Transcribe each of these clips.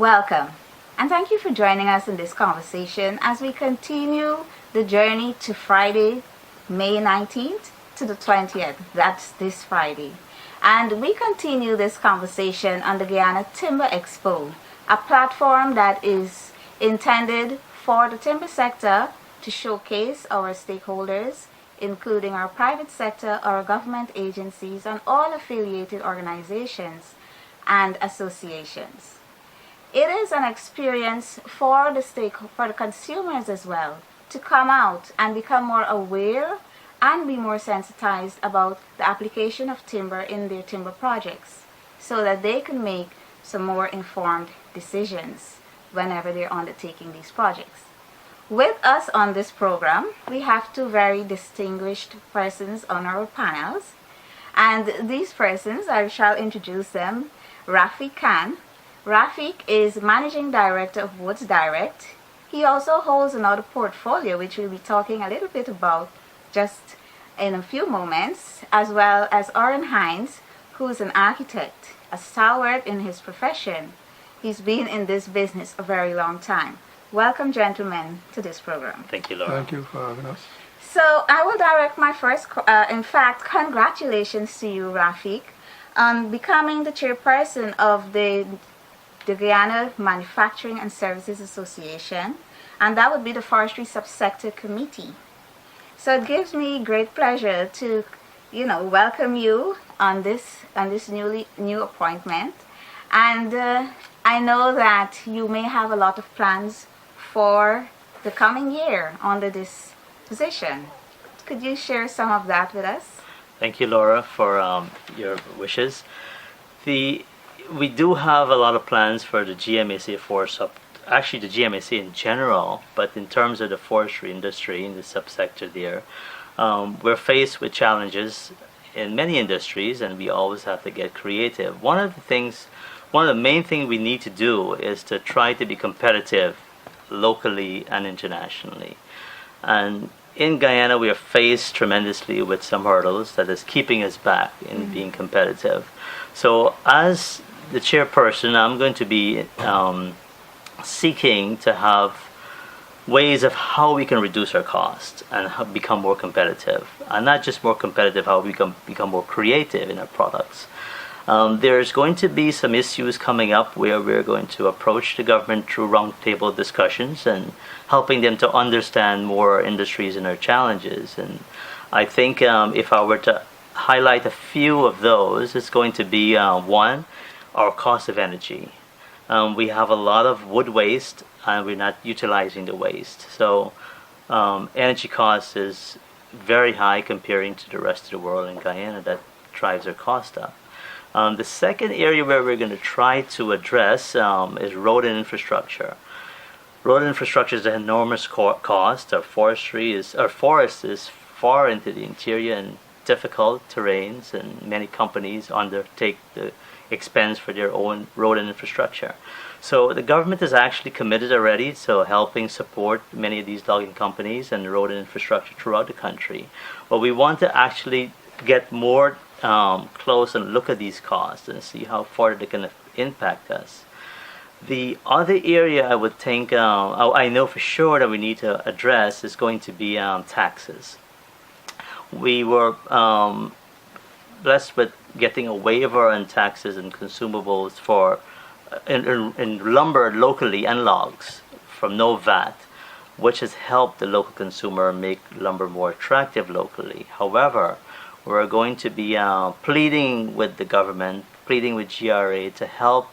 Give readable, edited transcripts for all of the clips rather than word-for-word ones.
Welcome, and thank you for joining us in this conversation as we continue the journey to Friday, May 19th to the 20th. That's this Friday. And we continue this conversation on the Guyana Timber Expo, a platform that is intended for the timber sector to showcase our stakeholders, including our private sector, our government agencies, and all affiliated organizations and associations. It is an experience for the consumers as well to come out and become more aware and be more sensitized about the application of timber in their timber projects so that they can make some more informed decisions whenever they're undertaking these projects. With us on this program, we have two very distinguished persons on our panels. And these persons, I shall introduce them. Rafik Khan. Rafik is Managing Director of Woods Direct. He also holds another portfolio, which we'll be talking a little bit about just in a few moments, as well as Oren Hines, who is an architect, a stalwart in his profession. He's been in this business a very long time. Welcome, gentlemen, to this program. Thank you, Laura. Thank you for having us. So I will direct my first, congratulations to you, Rafik, on becoming the chairperson of the Guyana Manufacturing and Services Association, and that would be the Forestry Subsector Committee. So it gives me great pleasure to, welcome you on this new appointment, and I know that you may have a lot of plans for the coming year under this position. Could you share some of that with us? Thank you, Laura, for your wishes. We do have a lot of plans for the GMAC actually the GMAC in general, but in terms of the forestry industry in the subsector there, we're faced with challenges in many industries, and we always have to get creative. One of the main things we need to do is to try to be competitive locally and internationally. And in Guyana, we are faced tremendously with some hurdles that is keeping us back in being competitive. So as the chairperson, I'm going to be seeking to have ways of how we can reduce our costs and become more competitive. And not just more competitive, how we can become more creative in our products. There's going to be some issues coming up where we're going to approach the government through roundtable discussions and helping them to understand more industries and their challenges. And I think if I were to highlight a few of those, it's going to be one, our cost of energy. We have a lot of wood waste and we're not utilizing the waste. So energy cost is very high comparing to the rest of the world in Guyana. That drives our cost up. The second area where we're going to try to address is road and infrastructure. Road infrastructure is an enormous cost. Our forest is far into the interior and difficult terrains, and many companies undertake the expense for their own road and infrastructure. So the government is actually committed already to helping support many of these logging companies and road and infrastructure throughout the country. But we want to actually get more close and look at these costs and see how far they can impact us. The other area I would think, I know for sure that we need to address is going to be taxes. We were blessed with getting a waiver on taxes and consumables for in lumber locally and logs from no VAT, which has helped the local consumer make lumber more attractive locally. However, we're going to be pleading with the government, pleading with GRA to help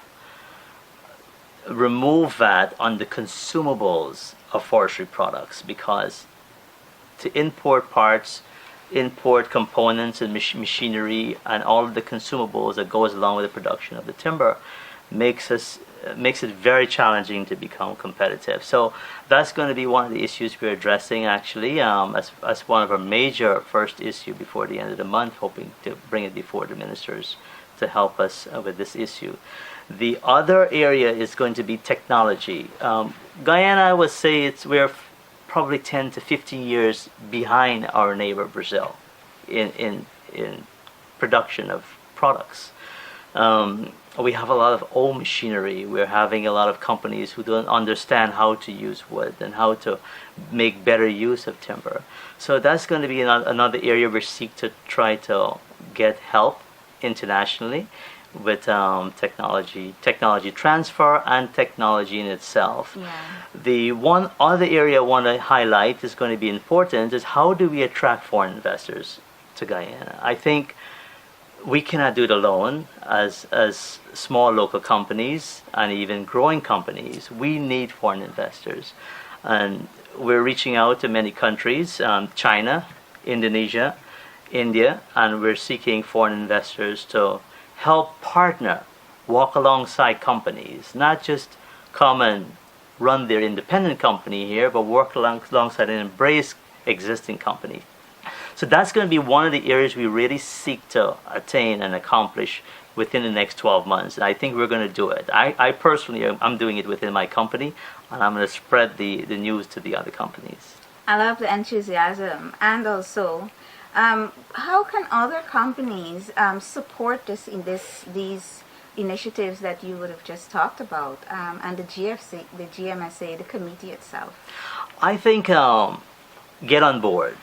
remove VAT on the consumables of forestry products, because to import parts, import components and machinery and all of the consumables that goes along with the production of the timber makes it very challenging to become competitive. So that's going to be one of the issues we're addressing actually as one of our major first issue before the end of the month, hoping to bring it before the ministers to help us with this issue. The other area is going to be technology. Guyana, I would say we're probably 10 to 15 years behind our neighbor Brazil in production of products. We have a lot of old machinery. We're having a lot of companies who don't understand how to use wood and how to make better use of timber. So that's going to be another area we seek to try to get help internationally with technology transfer and technology in itself. Yeah. The one other area I want to highlight is going to be important is how do we attract foreign investors to Guyana? I think we cannot do it alone as small local companies and even growing companies. We need foreign investors. And we're reaching out to many countries, China, Indonesia, India, and we're seeking foreign investors to help partner, walk alongside companies, not just come and run their independent company here, but work alongside and embrace existing companies. So that's going to be one of the areas we really seek to attain and accomplish within the next 12 months. And I think we're going to do it. I personally, I'm doing it within my company, and I'm going to spread the news to the other companies. I love the enthusiasm. And also, how can other companies support these initiatives that you would have just talked about, and the GFC, the GMSA, the committee itself? I think get on board.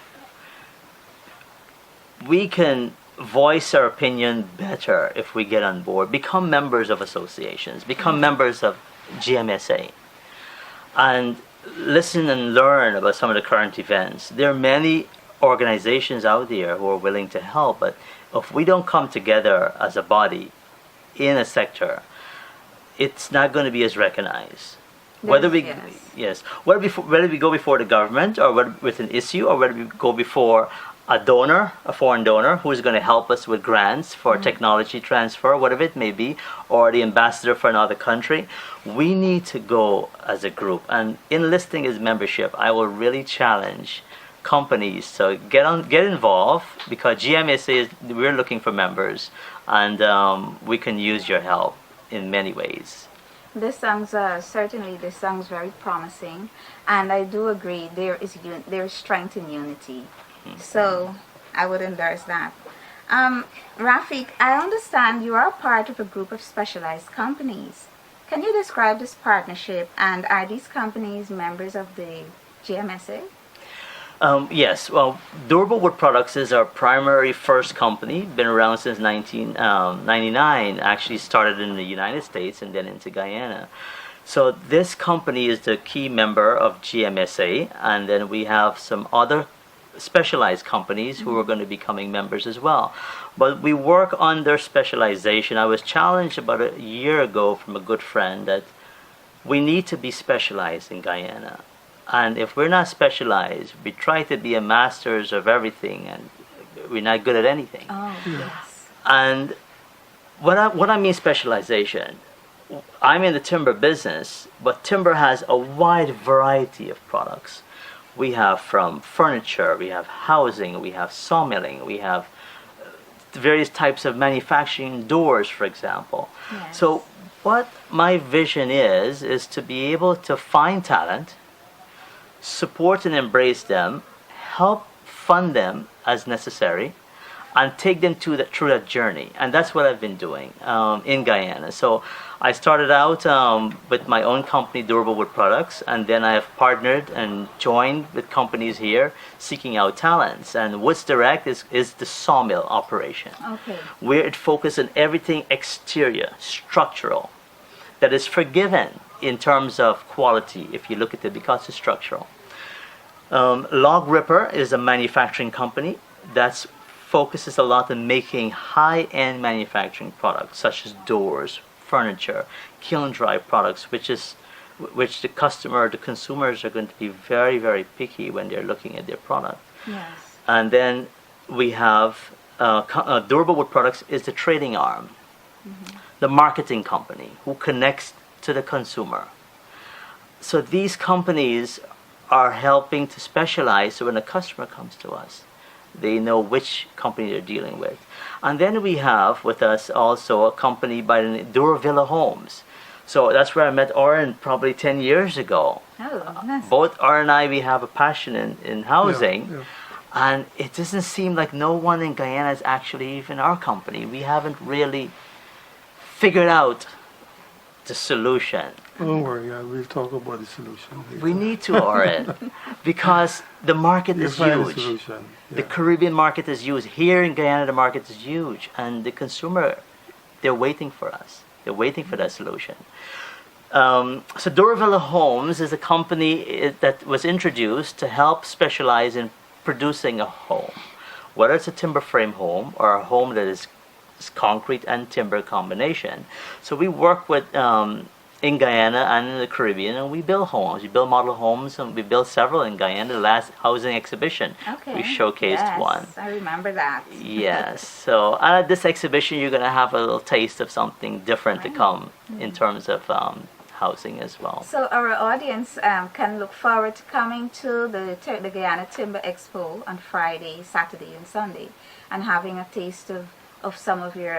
We can voice our opinion better if we get on board, become members of associations, become members of GMSA, and listen and learn about some of the current events. There are many organizations out there who are willing to help, but if we don't come together as a body in a sector, it's not going to be as recognized. Whether we whether we go before the government or whether with an issue, or whether we go before a donor, a foreign donor, who is going to help us with grants for technology transfer, whatever it may be, or the ambassador for another country, we need to go as a group. And enlisting as membership, I will really challenge companies to get involved, because GMSA is, we're looking for members, and we can use your help in many ways. This sounds this sounds very promising, and I do agree there is strength in unity. So I would endorse that. Rafik, I understand you are part of a group of specialized companies. Can you describe this partnership, and are these companies members of the GMSA? Yes, well, Durable Wood Products is our primary first company, been around since 1999, actually started in the United States and then into Guyana. So this company is the key member of GMSA, and then we have some other specialized companies who are going to be becoming members as well. But we work on their specialization. I was challenged about a year ago from a good friend that we need to be specialized in Guyana. And if we're not specialized, we try to be a masters of everything, and we're not good at anything. Oh, yes. And what I mean specialization, I'm in the timber business, but timber has a wide variety of products. We have from furniture, we have housing, we have sawmilling, we have various types of manufacturing, doors, for example. Yes. So what my vision is to be able to find talent, support and embrace them, help fund them as necessary, and take them through that journey. And that's what I've been doing in Guyana. So I started out with my own company, Durable Wood Products, and then I have partnered and joined with companies here seeking out talents. And Woods Direct is the sawmill operation, Okay. where it focuses on everything exterior, structural, that is forgiven in terms of quality if you look at it, because it's structural. Log Ripper is a manufacturing company that focuses a lot on making high-end manufacturing products such as doors, furniture, kiln dry products, which the consumers are going to be very, very picky when they're looking at their product. Yes. And then we have Durable Wood Products is the trading arm, the marketing company who connects to the consumer. So these companies are helping to specialize, so when a customer comes to us, they know which company they're dealing with. And then we have with us also a company by the name Duravilla Homes. So that's where I met Oren probably 10 years ago. Oh, nice. Both Oren and I, we have a passion in housing. Yeah. And it doesn't seem like no one in Guyana is actually even our company. We haven't really figured out the solution. Don't worry, we'll talk about the solution later. We need to, Oren, because the market We'll is find a huge. solution. The Yeah. Caribbean market is huge. Here in Guyana, the market is huge, and the consumer, they're waiting for us. They're waiting for that solution. So Doravilla Homes is a company that was introduced to help specialize in producing a home, whether it's a timber frame home or a home that is concrete and timber combination. So we work with in Guyana and in the Caribbean, and we build homes. We build model homes, and we built several in Guyana. The last housing exhibition, Okay. we showcased Yes, one. I remember that. Yes. So at this exhibition, you're gonna have a little taste of something different to come in terms of housing as well. So our audience can look forward to coming to the Guyana Timber Expo on Friday, Saturday, and Sunday, and having a taste of some of your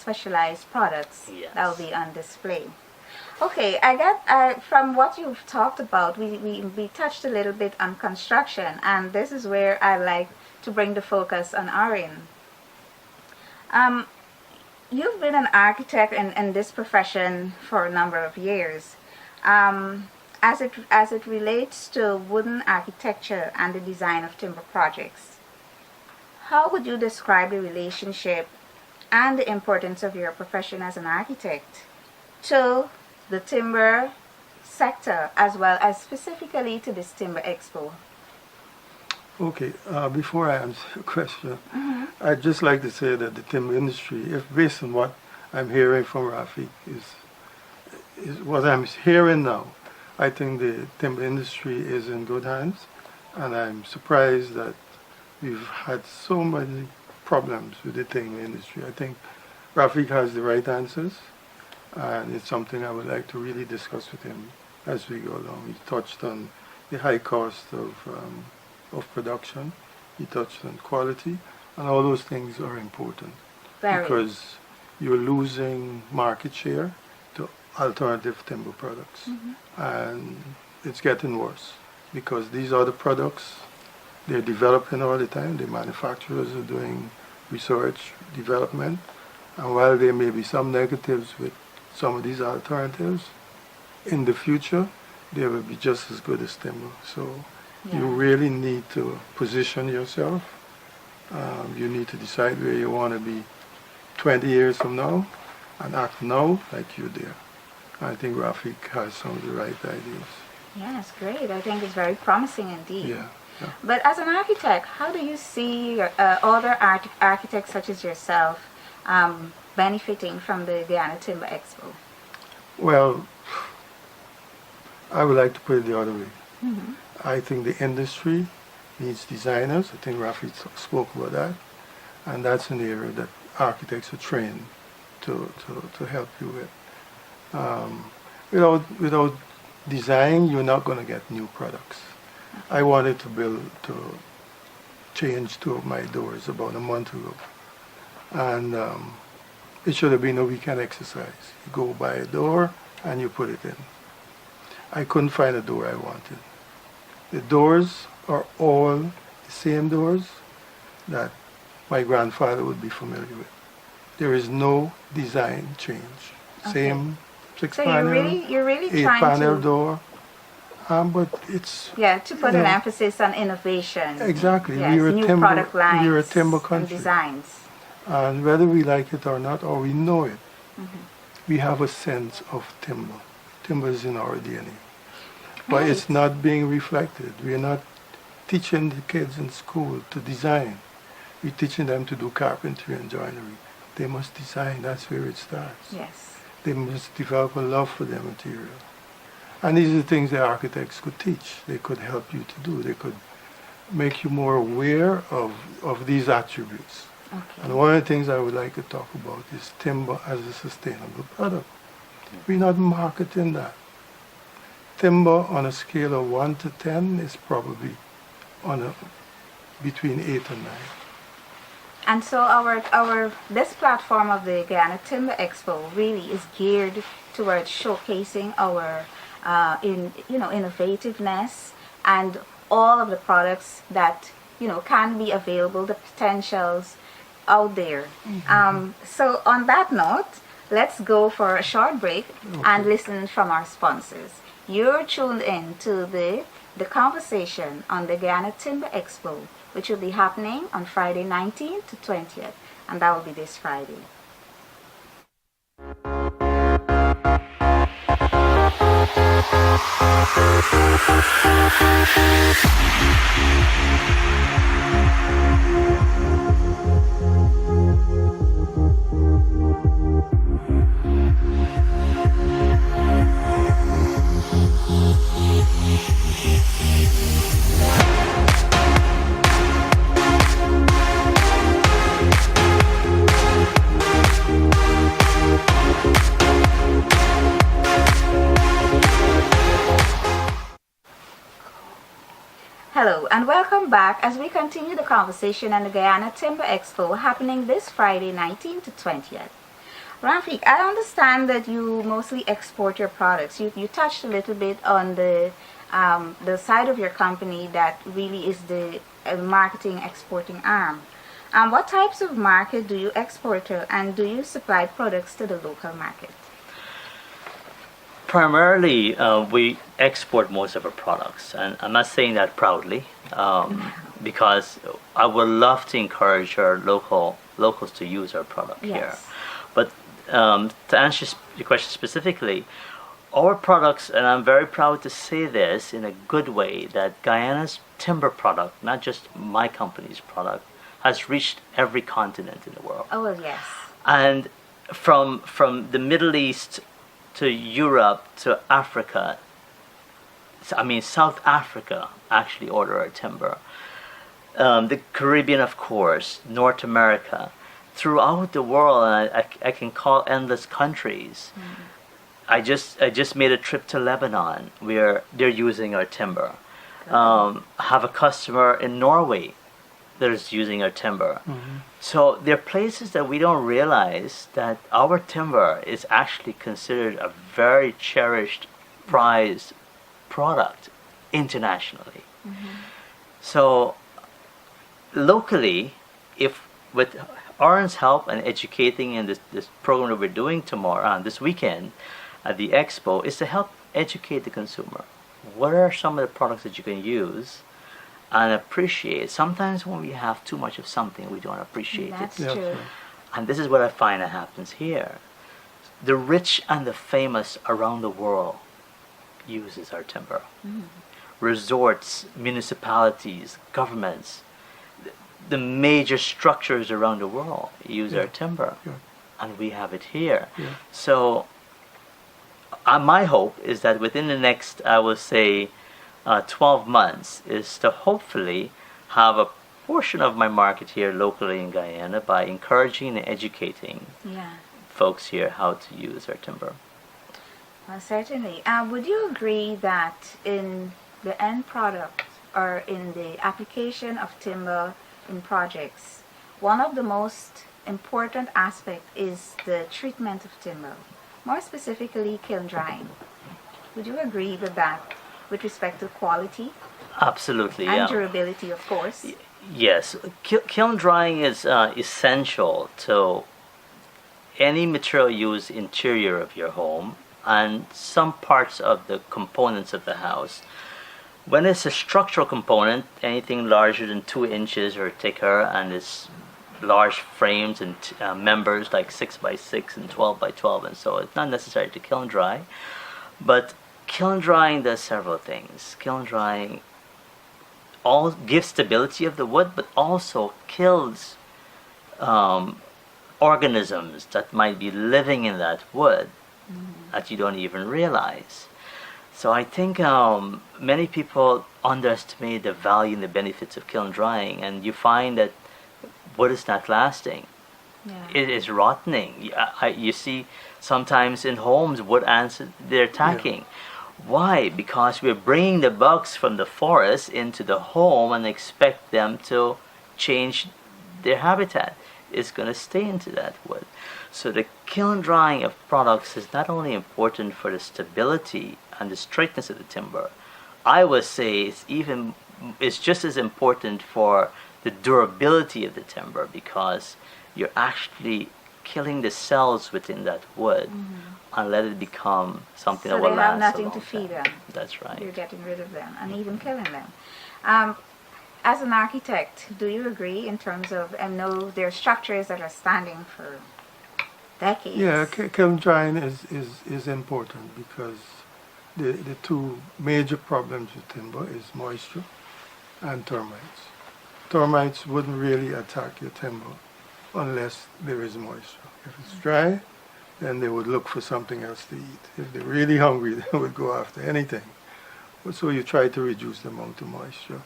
specialized products Yes. that will be on display. Okay, I get from what you've talked about, we touched a little bit on construction, and this is where I like to bring the focus on Orin. You've been an architect in this profession for a number of years. As it relates to wooden architecture and the design of timber projects, how would you describe the relationship and the importance of your profession as an architect to the timber sector, as well as specifically to this Timber Expo? Okay, before I answer your question, I'd just like to say that the timber industry, if based on what I'm hearing from Rafik, is what I'm hearing now, I think the timber industry is in good hands, and I'm surprised that we've had so many problems with the timber industry. I think Rafik has the right answers, and it's something I would like to really discuss with him as we go along. He touched on the high cost of production. He touched on quality, and all those things are important Very. because you're losing market share to alternative timber products, and it's getting worse because these other products, they're developing all the time. The manufacturers are doing research, development, and while there may be some negatives with some of these alternatives, in the future they will be just as good as timber. So you really need to position yourself. You need to decide where you want to be 20 years from now and act now like you're there. I think Rafik has some of the right ideas. Yes, great. I think it's very promising indeed. Yeah. But as an architect, how do you see other architects such as yourself benefiting from the Guyana Timber Expo? Well, I would like to put it the other way. I think the industry needs designers. I think Rafi spoke about that. And that's an area that architects are trained to help you with. Without design, you're not going to get new products. I wanted to change two of my doors about a month ago. And it should have been a weekend exercise. You go buy a door and you put it in. I couldn't find a door I wanted. The doors are all the same doors that my grandfather would be familiar with. There is no design change. Okay. Same six So panel, you're really eight trying panel to door. But it's to put you an know, emphasis on innovation. exactly. Yes, we're a new timber, product lines we're a timber and country. designs. And whether we like it or not, or we know it, we have a sense of timber. Timber is in our DNA. But it's Right. not being reflected. We're not teaching the kids in school to design. We're teaching them to do carpentry and joinery. They must design. That's where it starts. Yes. They must develop a love for their material. And these are the things that architects could teach. They could help you to do. They could make you more aware of these attributes. Okay. And one of the things I would like to talk about is timber as a sustainable product. We're not marketing that. Timber on a scale of 1 to 10 is probably between 8 and 9. And so our this platform of the Guyana Timber Expo really is geared towards showcasing our innovativeness and all of the products that can be available, the potentials out there. So on that note, let's go for a short break and listen from our sponsors. You're tuned in to the conversation on the Guyana Timber Expo, which will be happening on Friday 19th to 20th, and that will be this Friday. Hello and welcome back as we continue the conversation on the Guyana Timber Expo happening this Friday 19th to 20th. Rafiq, I understand that you mostly export your products. You touched a little bit on the side of your company that really is the marketing exporting arm. What types of market do you export to, and do you supply products to the local market? Primarily, we export most of our products, and I'm not saying that proudly, because I would love to encourage our locals to use our product here. But to answer your question specifically, our products, and I'm very proud to say this in a good way, that Guyana's timber product, not just my company's product, has reached every continent in the world. Oh, yes. And from the Middle East to Europe to Africa, South Africa actually order our timber. The Caribbean, of course, North America, throughout the world, and I can call endless countries. Mm-hmm. I just made a trip to Lebanon where they're using our timber. Have a customer in Norway that is using our timber. Mm-hmm. So there are places that we don't realize that our timber is actually considered a very cherished, prized product internationally. Mm-hmm. So locally, if with Aaron's help and educating in this program that we're doing this weekend at the expo, is to help educate the consumer. What are some of the products that you can use and appreciate? Sometimes when we have too much of something, we don't appreciate That's it. true. And this is what I find that happens here. The rich and the famous around the world uses our timber. Mm. Resorts, municipalities, governments, the major structures around the world use our timber. Yeah. And we have it here. Yeah. So my hope is that within the next, I would say, 12 months is to hopefully have a portion of my market here locally in Guyana by encouraging and educating folks here how to use our timber. Well, certainly. Would you agree that in the end product or in the application of timber in projects, one of the most important aspects is the treatment of timber, more specifically kiln drying? Would you agree with that? With respect to quality? Absolutely, and durability, of course. Yes, kiln drying is essential to any material used interior of your home and some parts of the components of the house. When it's a structural component, anything larger than 2 inches or thicker, and it's large frames and members like 6x6 and 12x12, and so it's not necessary to kiln dry, but kiln drying does several things. Kiln drying gives stability of the wood, but also kills organisms that might be living in that wood that you don't even realize. So I think many people underestimate the value and the benefits of kiln drying, and you find that wood is not lasting. Yeah. It is rotting. You see sometimes in homes wood ants, they're attacking. Yeah. Why? Because we're bringing the bugs from the forest into the home and expect them to change their habitat. It's going to stay into that wood. So the kiln drying of products is not only important for the stability and the straightness of the timber, I would say it's just as important for the durability of the timber, because you're actually killing the cells within that wood and let it become something So that will they have last a nothing long to feed time. them. That's right. You're getting rid of them and even killing them. As an architect, do you agree in terms of, I know there are structures that are standing for decades. Yeah, kiln drying is important because the two major problems with timber is moisture and termites. Termites wouldn't really attack your timber unless there is moisture. If it's dry, then they would look for something else to eat. If they're really hungry, they would go after anything. So you try to reduce the amount of moisture.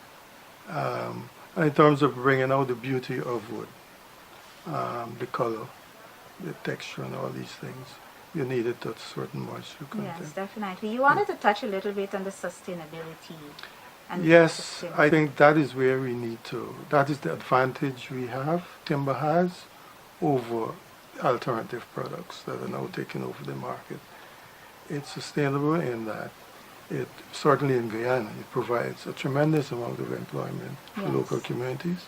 And in terms of bringing out the beauty of wood, the color, the texture, and all these things, you needed that certain moisture content. Yes, definitely. You wanted to touch a little bit on the sustainability. And Yes, I think that is where we need to, that is the advantage we have, timber has, over alternative products that are now taking over the market. It's sustainable in that it, certainly in Guyana, it provides a tremendous amount of employment for Yes. local communities.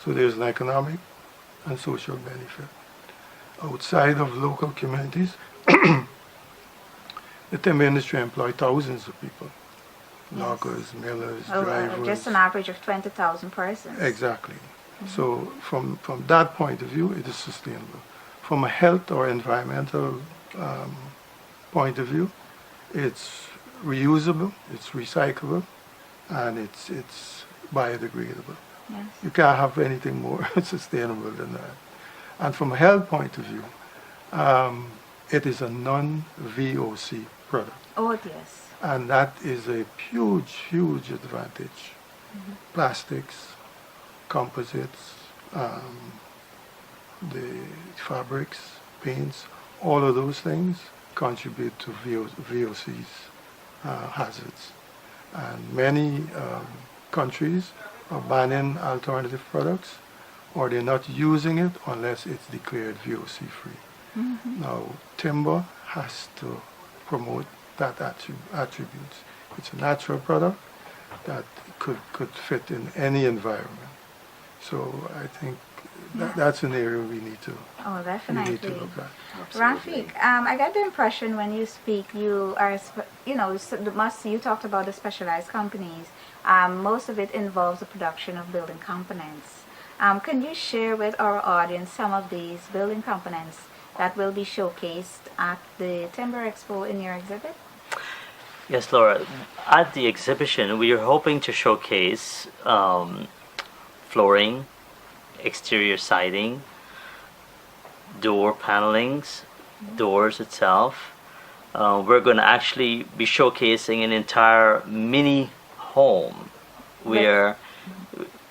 So there's an economic and social benefit. Outside of local communities, the timber industry employs thousands of people. Loggers, millers, drivers. just an average of 20,000 persons. Exactly. So from that point of view, it is sustainable. From a health or environmental point of view, it's reusable, it's recyclable, and it's biodegradable. Yes. You can't have anything more sustainable than that. And from a health point of view, it is a non-VOC product. Oh, yes. And that is a huge, huge advantage. Plastics, composites, the fabrics, paints, all of those things contribute to VOC's hazards. And many countries are banning alternative products, or they're not using it unless it's declared VOC free. Now, timber has to promote that attributes. It's a natural product that could fit in any environment. So I think that's an area we need to Oh, we definitely. need to look at. Rafiq, I got the impression when you speak, you are, you talked about the specialized companies. Most of it involves the production of building components. Can you share with our audience some of these building components that will be showcased at the Timber Expo in your exhibit? Yes, Laura. At the exhibition, we are hoping to showcase flooring, exterior siding, door panelings, doors itself. We're going to actually be showcasing an entire mini home where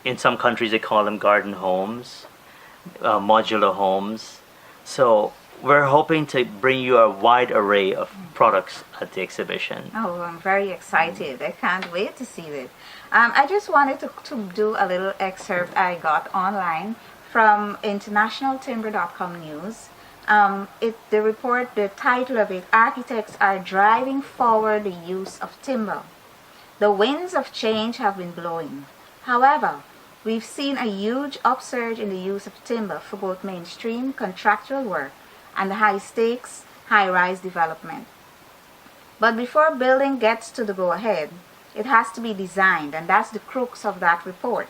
in some countries they call them garden homes, modular homes. So we're hoping to bring you a wide array of products at the exhibition. Oh, I'm very excited. I can't wait to see this. I just wanted to do a little excerpt I got online from internationaltimber.com news. The report, the title of it, Architects Are Driving Forward the Use of Timber. The winds of change have been blowing. However, we've seen a huge upsurge in the use of timber for both mainstream contractual work and the high-stakes, high-rise development. But before building gets to the go-ahead, it has to be designed, and that's the crux of that report.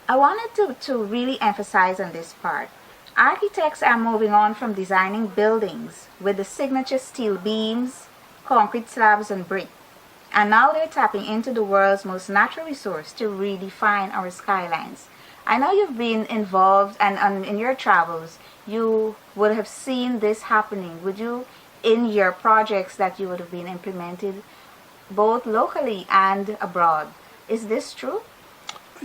I wanted to really emphasize on this part. Architects are moving on from designing buildings with the signature steel beams, concrete slabs, and brick. And now they're tapping into the world's most natural resource to redefine our skylines. I know you've been involved, and in your travels, you would have seen this happening. Would you, in your projects that you would have been implemented, both locally and abroad? Is this true?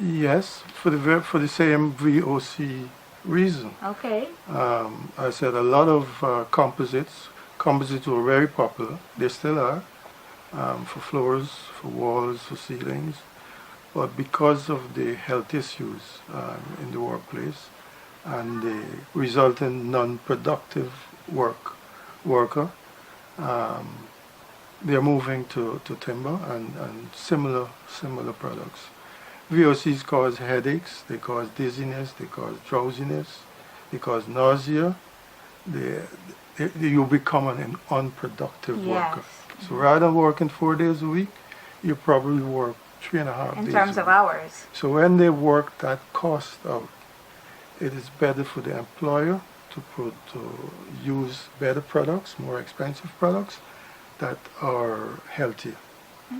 Yes, for the same VOC reason. Okay. I said a lot of composites were very popular. They still are, for floors, for walls, for ceilings. But because of the health issues in the workplace and the resulting non-productive worker, they're moving to timber and similar products. VOCs cause headaches, they cause dizziness, they cause drowsiness, because nausea, the, you become an unproductive worker. Yes. So rather than working 4 days a week, you probably work 3.5 days In terms a of week. hours. So when they work that cost out, it is better for the employer to use better products, more expensive products that are healthier.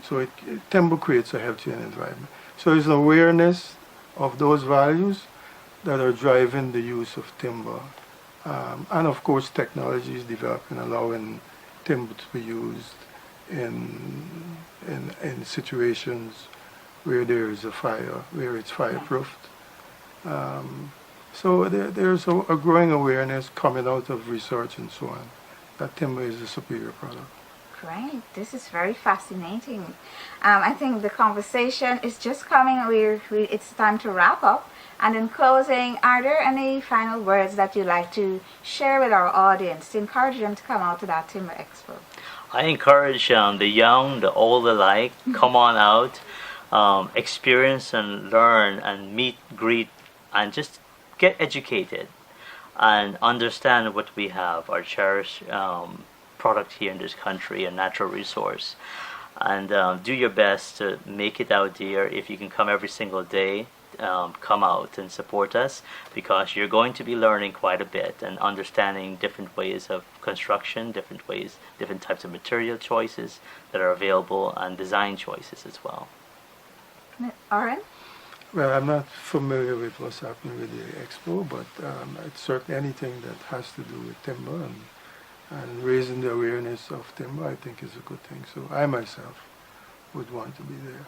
So timber creates a healthier environment. So there's an awareness of those values that are driving the use of timber. And of course, technology is developing, allowing timber to be used in situations where there is a fire, where it's fireproofed. So there's a growing awareness coming out of research and so on that timber is a superior product. Great. This is very fascinating. I think the conversation is just coming. It's time to wrap up. And in closing, are there any final words that you'd like to share with our audience to encourage them to come out to that Timber Expo? I encourage the young, the old alike, come on out, experience and learn and meet, greet, and just get educated and understand what we have, our cherished product here in this country, a natural resource. And do your best to make it out there. If you can come every single day, come out and support us, because you're going to be learning quite a bit and understanding different ways of construction, different ways, different types of material choices that are available, and design choices as well. Oren? Well, I'm not familiar with what's happening with the expo, but it's certainly anything that has to do with timber and raising the awareness of timber, I think is a good thing. So I myself would want to be there.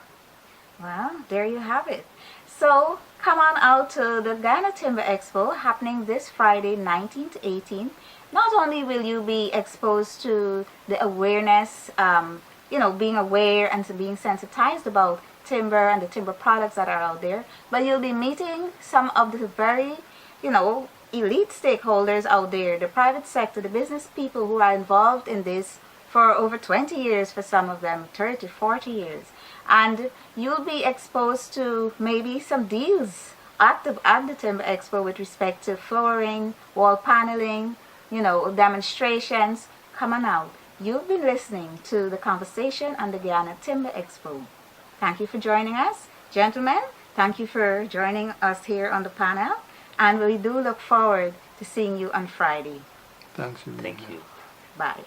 Well, there you have it. So come on out to the Guyana Timber Expo happening this Friday, 19th to 18th. Not only will you be exposed to the awareness, being aware and to being sensitized about timber and the timber products that are out there, but you'll be meeting some of the very, elite stakeholders out there, the private sector, the business people who are involved in this for over 20 years, for some of them 30, 40 years. And you'll be exposed to maybe some deals at the Timber Expo with respect to flooring, wall paneling, demonstrations. Come on out. You've been listening to the conversation on the Guyana Timber Expo. Thank you for joining us. Gentlemen, thank you for joining us here on the panel. And we do look forward to seeing you on Friday. Thanks. Thank you. Bye.